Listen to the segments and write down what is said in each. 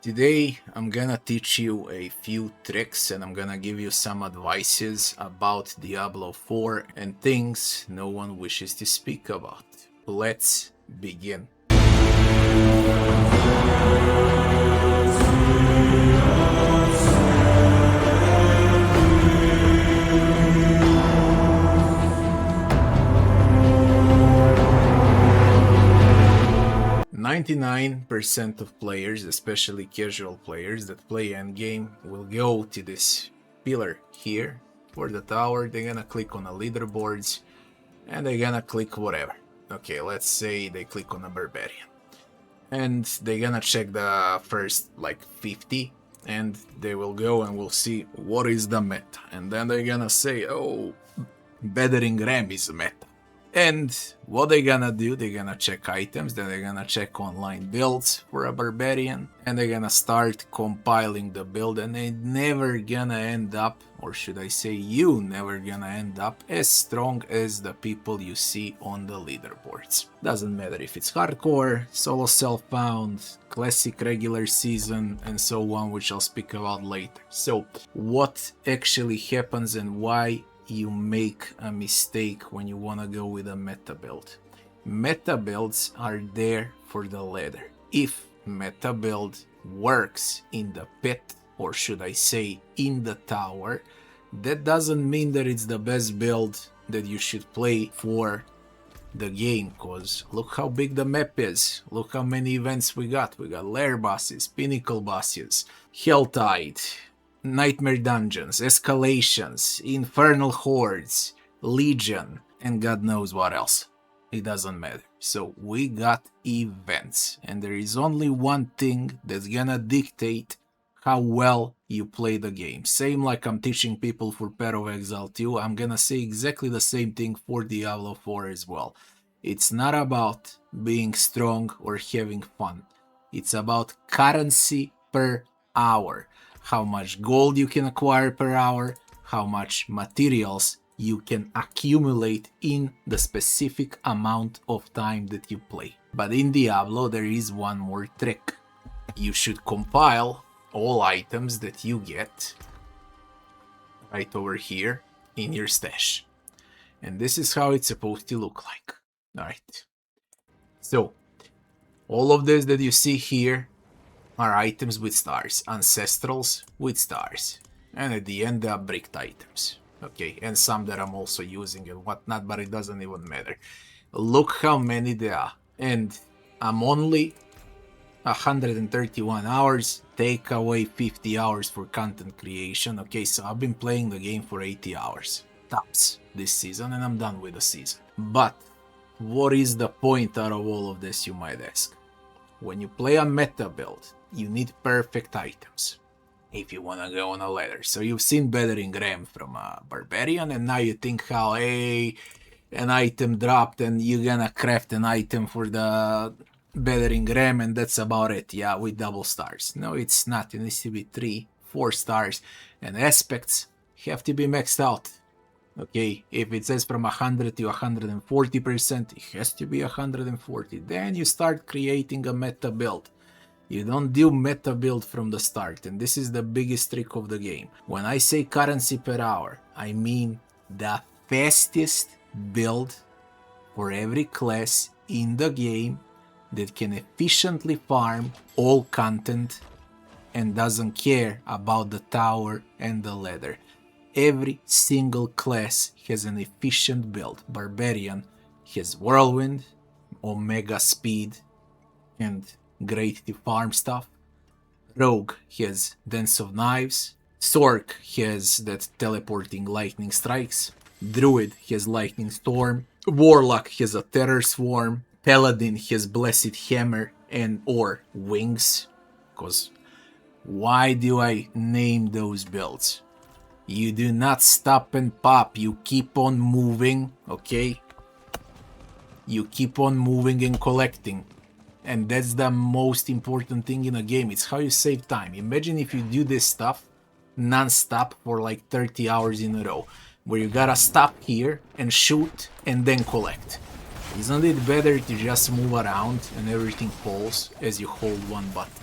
Today I'm gonna teach you a few tricks and I'm gonna give you some advices about Diablo 4 and things no one wishes to speak about. Let's begin. 99% of players, especially casual players that play endgame, will go to this pillar here for the tower. They're gonna click on the leaderboards and they're gonna click whatever. Okay, let's say they click on a barbarian. And they're gonna check the first like 50 and they will go and we'll see what is the meta. And then they're gonna say, oh, Battering Ram is the meta. And what they're gonna do, they're gonna check items, then they're gonna check online builds for a barbarian, and they're gonna start compiling the build, and they're never gonna end up, or should I say you never gonna end up as strong as the people you see on the leaderboards. Doesn't matter if it's hardcore, solo self-found, classic regular season, and so on, which I'll speak about later. So what actually happens and why you make a mistake when you want to go with a meta build. Meta builds are there for the ladder. If meta build works in the pit, or should I say in the tower, that doesn't mean that it's the best build that you should play for the game, cause look how big the map is, look how many events we got lair bosses, pinnacle bosses, Helltide, Nightmare Dungeons, Escalations, Infernal Hordes, Legion, and God knows what else. It doesn't matter. So we got events, and there is only one thing that's gonna dictate how well you play the game. Same like I'm teaching people for Path of Exile 2, I'm gonna say exactly the same thing for Diablo 4 as well. It's not about being strong or having fun. It's about currency per hour. How much gold you can acquire per hour, how much materials you can accumulate in the specific amount of time that you play. But in Diablo there is one more trick. You should compile all items that you get right over here in your stash. And this is how it's supposed to look like. Alright. So, all of this that you see here are items with stars, ancestrals with stars, and at the end they are bricked items. Okay, and some that I'm also using and whatnot, but it doesn't even matter. Look how many there are, and I'm only 131 hours, take away 50 hours for content creation. Okay, so I've been playing the game for 80 hours tops this season, and I'm done with the season. But what is the point out of all of this, you might ask? When you play a meta build, you need perfect items if you want to go on a ladder. So you've seen Battering Ram from a barbarian, and now you think how, hey, an item dropped and you're gonna craft an item for the Battering Ram and that's about it. Yeah, with double stars. No, it's not. It needs to be 3, 4 stars, and aspects have to be maxed out. Okay, if it says from 100 to 140%, it has to be 140. Then you start creating a meta build. You don't do meta build from the start, and this is the biggest trick of the game. When I say currency per hour, I mean the fastest build for every class in the game that can efficiently farm all content and doesn't care about the tower and the ladder. Every single class has an efficient build. Barbarian has Whirlwind, Omega Speed, and great to farm stuff. Rogue has Dance of Knives. Sork has that teleporting lightning strikes. Druid has Lightning Storm. Warlock has a Terror Swarm. Paladin has Blessed Hammer and or Wings. Because why do I name those builds? You do not stop and pop, you keep on moving, okay? You keep on moving and collecting. And that's the most important thing in a game. It's how you save time. Imagine if you do this stuff non-stop for like 30 hours in a row, where you gotta stop here and shoot and then collect. Isn't it better to just move around and everything falls as you hold one button?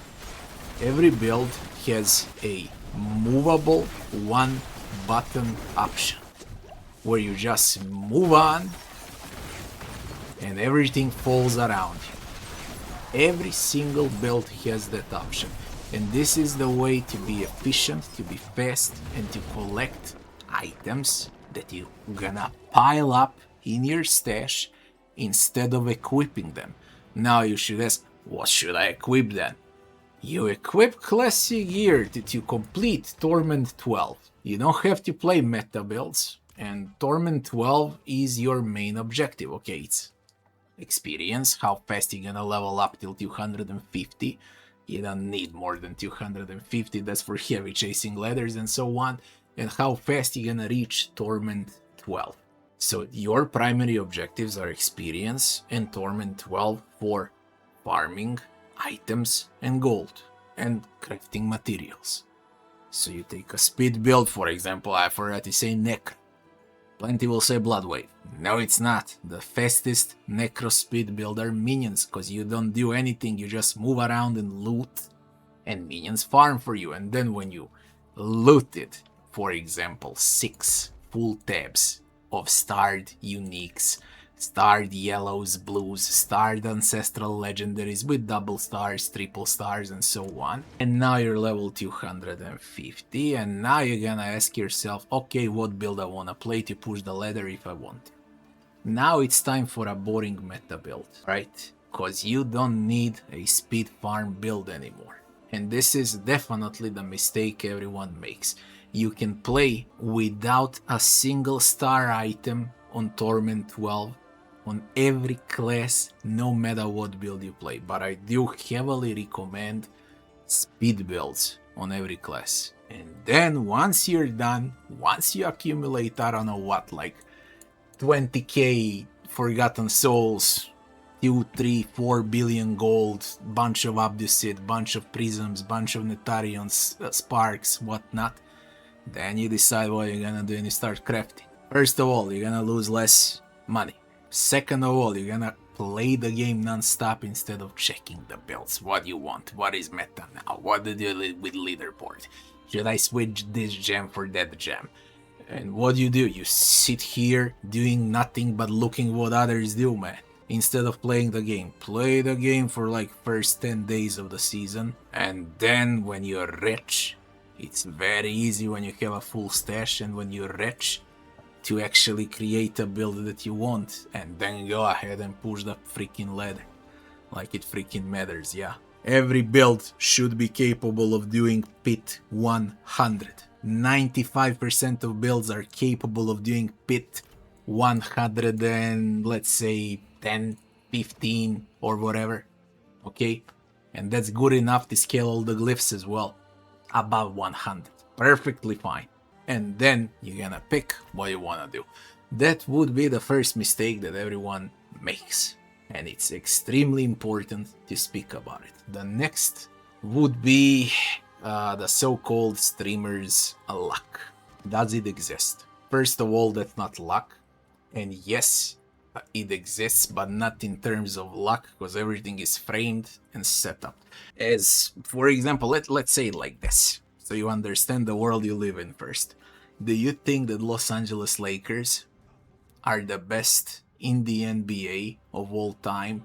every build has a movable one button option where you just move on and everything falls around you. Every single build has that option, and this is the way to be efficient, to be fast, and to collect items that you're gonna pile up in your stash instead of equipping them. Now you should ask, what should I equip then? You equip classic gear to complete Torment 12. You don't have to play meta builds, and Torment 12 is your main objective. Okay, it's experience, how fast you're gonna level up till 250. You don't need more than 250, that's for heavy chasing ladders and so on. And how fast you're gonna reach Torment 12. So your primary objectives are experience and Torment 12 for farming items and gold and crafting materials. So you take a speed build, for example, I forgot to say Necro. Plenty will say Blood Wave. No, it's not. The fastest Necro speed build are minions, because you don't do anything, you just move around and loot, and minions farm for you. And then when you looted, for example, 6 full tabs of starred uniques, starred yellows, blues, starred ancestral legendaries with double stars, triple stars, and so on. And now you're level 250, and now you're gonna ask yourself, okay, what build I wanna play to push the ladder if I want to. Now it's time for a boring meta build, right? Cause you don't need a speed farm build anymore. And this is definitely the mistake everyone makes. You can play without a single star item on Torment 12 on every class, no matter what build you play, but I do heavily recommend speed builds on every class. And then once you're done, once you accumulate, I don't know what, like 20k Forgotten Souls, 2, 3, 4 billion gold, bunch of Abducid, bunch of Prisms, bunch of Netarians, Sparks, whatnot, then you decide what you're gonna do and you start crafting. First of all, you're gonna lose less money. Second of all, you're gonna play the game non-stop instead of checking the builds. What do you want? What is meta now? What do you do with leaderboard? Should I switch this gem for that gem? And what do? You sit here doing nothing but looking what others do, man. Instead of playing the game. Play the game for like first 10 days of the season. And then when you're rich, it's very easy when you have a full stash and when you're rich, to actually create a build that you want, and then go ahead and push the freaking ladder like it freaking matters. Yeah, every build should be capable of doing pit 100. 95% of builds are capable of doing pit 100 and let's say 10, 15 or whatever. Okay, and that's good enough to scale all the glyphs as well above 100. Perfectly fine. And then you're gonna pick what you wanna do. That would be the first mistake that everyone makes, and it's extremely important to speak about it. The next would be the so-called streamers' luck. Does it exist? First of all, that's not luck, and yes, it exists, but not in terms of luck, because everything is framed and set up. As, for example, let's say it like this, so you understand the world you live in first. Do you think that Los Angeles Lakers are the best in the NBA of all time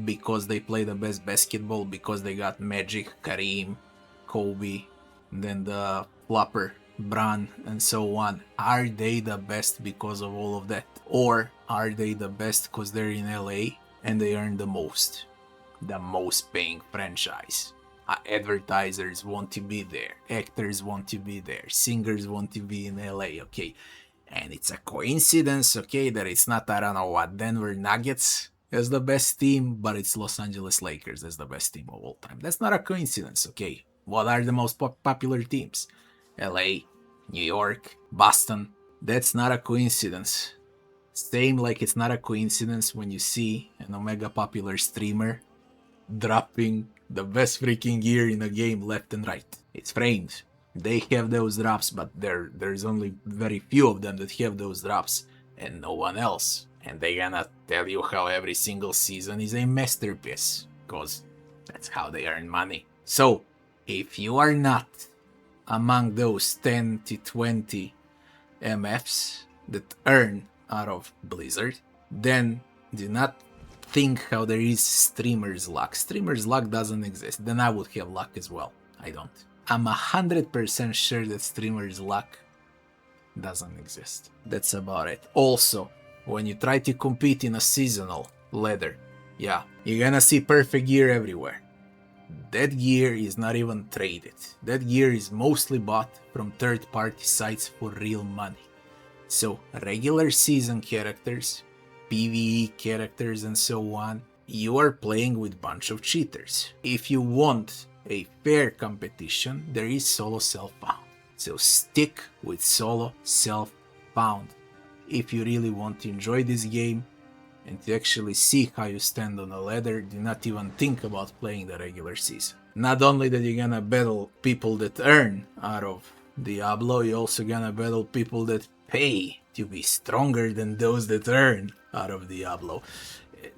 because they play the best basketball, because they got Magic, Kareem, Kobe, then the flopper, Bron, and so on? Are they the best because of all of that? Or are they the best because they're in LA and they earn the most paying franchise? Advertisers want to be there, actors want to be there, singers want to be in LA, okay? And it's a coincidence, okay, that it's not, I don't know what, Denver Nuggets as the best team, but it's Los Angeles Lakers as the best team of all time. That's not a coincidence, okay? What are the most popular teams? LA, New York, Boston. That's not a coincidence. Same like it's not a coincidence when you see an Omega popular streamer dropping the best freaking gear in a game left and right. It's framed. They have those drops, but there's only very few of them that have those drops, and no one else. And they gonna tell you how every single season is a masterpiece, because that's how they earn money. So, If you are not among those 10 to 20 MFs that earn out of Blizzard, then do not think how there is streamer's luck. Streamer's luck doesn't exist. Then I would have luck as well. I don't. I'm 100% sure that streamer's luck doesn't exist. That's about it. Also, when you try to compete in a seasonal ladder, yeah, you're gonna see perfect gear everywhere. That gear is not even traded. That gear is mostly bought from third-party sites for real money. So, regular season characters, PvE characters and so on, you are playing with bunch of cheaters. If you want a fair competition, there is solo self-found. So stick with solo self-found if you really want to enjoy this game and to actually see how you stand on a ladder. Do not even think about playing the regular season. Not only that you're gonna battle people that earn out of Diablo, you're also gonna battle people that pay to be stronger than those that earn out of Diablo.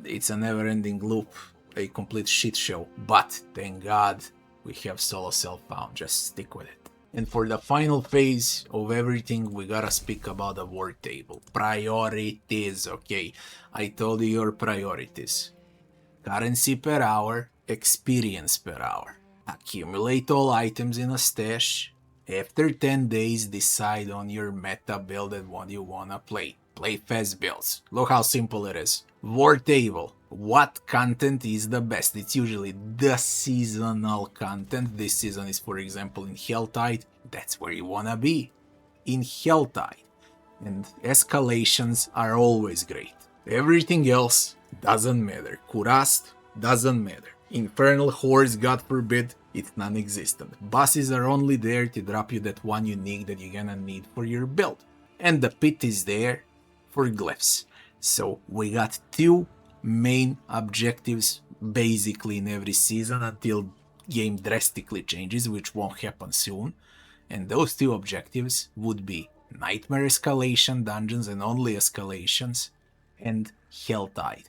It's a never-ending loop, a complete shit show, but thank God we have solo self-found. Just stick with it. And for the final phase of everything, we gotta speak about the war table. Priorities, okay? I told you your priorities. Currency per hour, experience per hour. Accumulate all items in a stash. After 10 days, decide on your meta build and what you wanna play. Play fast builds. Look how simple it is. War table. What content is the best? It's usually the seasonal content. This season is, for example, in Helltide. That's where you wanna be. In Helltide. And escalations are always great. Everything else doesn't matter. Kurast doesn't matter. Infernal Hordes, God forbid, it's non-existent. Bosses are only there to drop you that one unique that you're gonna need for your build. And the pit is there for glyphs. So we got two main objectives basically in every season until game drastically changes, which won't happen soon. And those two objectives would be Nightmare Escalation Dungeons and only escalations, and Helltide.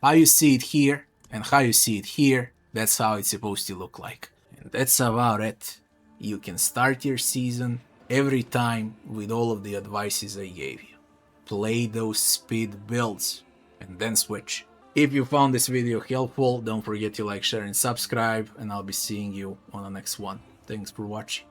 How you see it here and how you see it here, that's how it's supposed to look like. And that's about it. You can start your season every time with all of the advices I gave you. Play those speed builds and then switch. If you found this video helpful, don't forget to like, share and subscribe, and I'll be seeing you on the next one. Thanks for watching.